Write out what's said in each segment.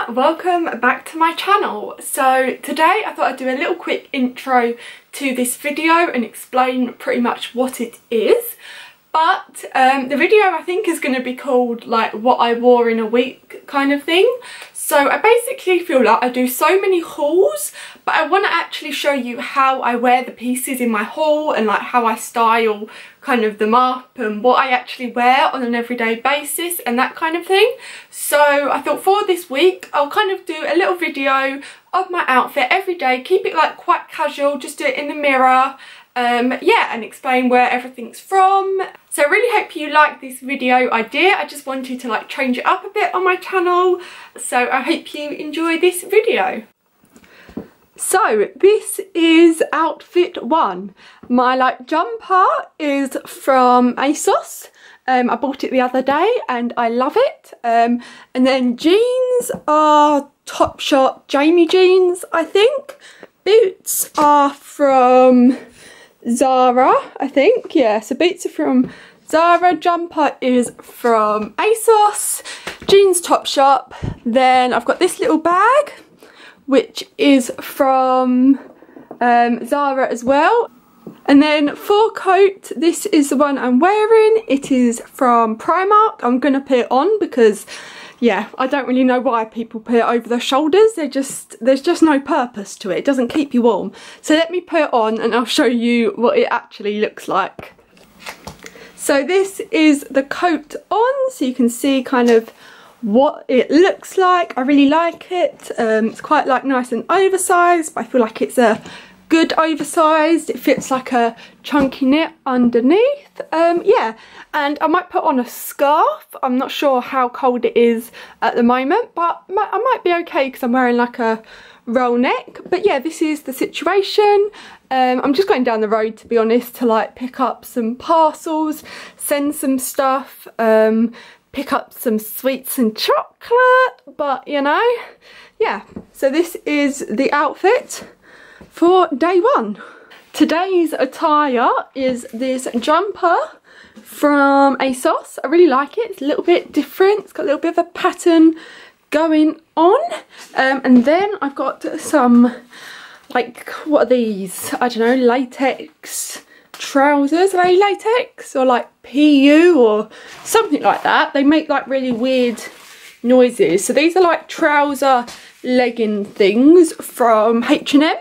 welcome back to my channel. So today I thought I'd do a little quick intro to this video and explain pretty much what it is. But the video I think is going to be called like what I wore in a week kind of thing. So I basically feel like I do so many hauls, but I want to actually show you how I wear the pieces in my haul and like how I style kind of them up and what I actually wear on an everyday basis and that kind of thing. So I thought for this week I'll kind of do a little video of my outfit every day, keep it like quite casual, just do it in the mirror. Yeah, and explain where everything's from. So I really hope you like this video idea. I just wanted to like change it up a bit on my channel, so I hope you enjoy this video. So this is outfit one. My like jumper is from ASOS. I bought it the other day and I love it. And then jeans are Topshop Jamie jeans, I think. Boots are from Zara, I think. Yeah, so boots are from Zara, jumper is from ASOS, jeans Topshop. Then I've got this little bag which is from Zara as well. And then for coat, this is the one I'm wearing. It is from Primark. I'm gonna put it on because yeah, I don't really know why people put it over their shoulders. There's just no purpose to it. It doesn't keep you warm. So let me put it on and I'll show you what it actually looks like. So this is the coat on, so you can see kind of what it looks like. I really like it. It's quite like nice and oversized, but I feel like it's a good oversized. It fits like a chunky knit underneath. Yeah, and I might put on a scarf. I'm not sure how cold it is at the moment, but I might be okay because I'm wearing like a roll neck. But yeah, this is the situation. I'm just going down the road, to be honest, to like pick up some parcels, send some stuff, pick up some sweets and chocolate, but you know, yeah. So this is the outfit for day one. Today's attire is this jumper from ASOS. I really like it. It's a little bit different. It's got a little bit of a pattern going on. And then I've got some, like, what are these? I don't know, latex trousers. Are they latex or like PU or something like that? They make like really weird noises. So these are like trouser legging things from H&M.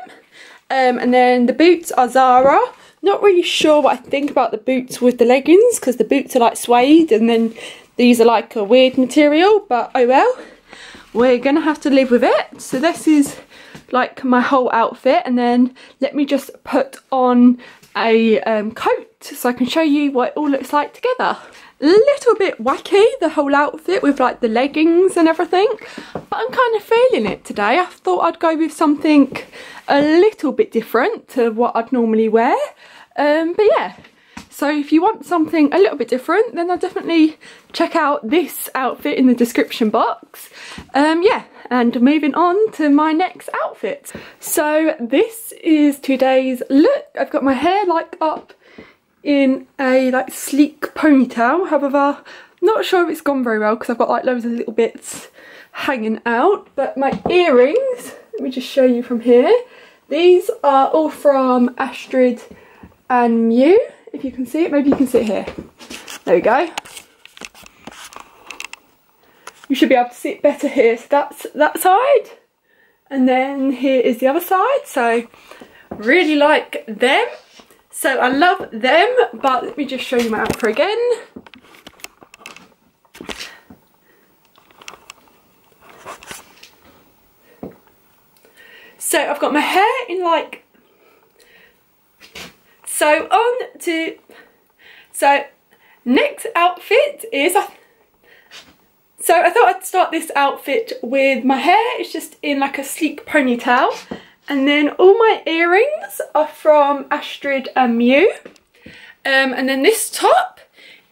And then the boots are Zara. Not really sure what I think about the boots with the leggings because the boots are like suede and then these are like a weird material, but oh well, we're gonna have to live with it. So this is like my whole outfit, and then let me just put on a coat so I can show you what it all looks like together. A little bit wacky, the whole outfit with like the leggings and everything, but I'm kind of feeling it today. I thought I'd go with something a little bit different to what I'd normally wear. But yeah, so if you want something a little bit different, then I'll definitely check out this outfit in the description box. Yeah, and moving on to my next outfit. So this is today's look. I've got my hair like up in a like sleek ponytail. However, not sure if it's gone very well because I've got like loads of little bits hanging out. But my earrings, let me just show you from here. These are all from Astrid and Mew, if you can see it. Maybe you can see it here. There we go. You should be able to see it better here. So that's that side. And then here is the other side. So really like them. So I love them, but let me just show you my outfit again. So I've got my hair in like, so next outfit is, so I thought I'd start this outfit with my hair. It's just in like a sleek ponytail. And then all my earrings are from Astrid and Mew. And then this top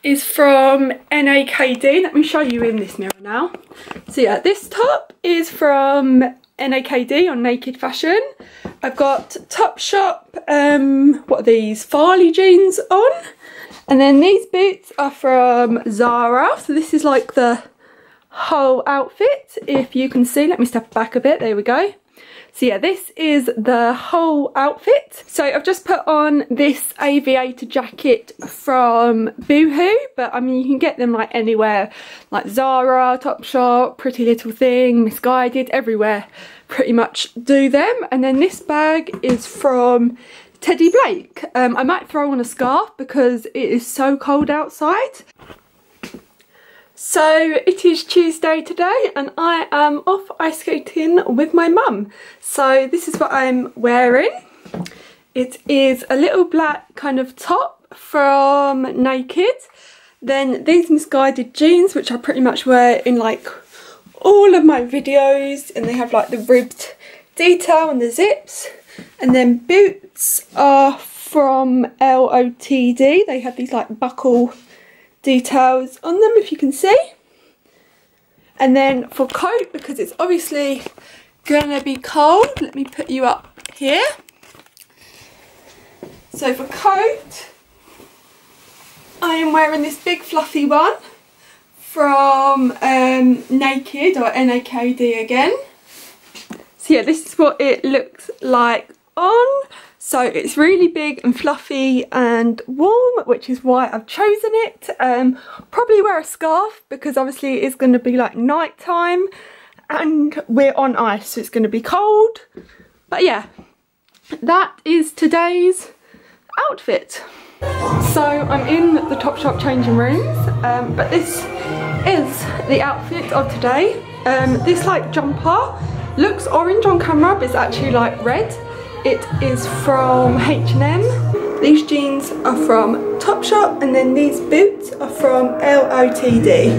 is from NAKD. Let me show you in this mirror now. So yeah, this top is from NAKD on Naked Fashion. I've got Topshop, what are these, Farley jeans on. And then these boots are from Zara. So this is like the whole outfit. If you can see, let me step back a bit, there we go. So yeah, this is the whole outfit. So I've just put on this aviator jacket from Boohoo, but I mean you can get them like anywhere, like Zara, Topshop, Pretty Little Thing, Misguided, everywhere pretty much do them. And then this bag is from Teddy Blake. I might throw on a scarf because it is so cold outside. So it is Tuesday today and I am off ice skating with my mum. So this is what I'm wearing. It is a little black kind of top from Naked. Then these Misguided jeans, which I pretty much wear in like all of my videos, and they have like the ribbed detail and the zips. And then boots are from OOTW. They have these like buckle details on them, if you can see. And then for coat, because it's obviously gonna be cold, let me put you up here. So for coat, I am wearing this big fluffy one from Naked, or NAKD again. So yeah, this is what it looks like on. So it's really big and fluffy and warm, which is why I've chosen it. Probably wear a scarf because obviously it's going to be like night time and we're on ice, so it's going to be cold. But yeah, that is today's outfit. So I'm in the Topshop changing rooms, but this is the outfit of today. This like jumper looks orange on camera, but it's actually like red. It is from H&M. These jeans are from Topshop, and then these boots are from OOTW.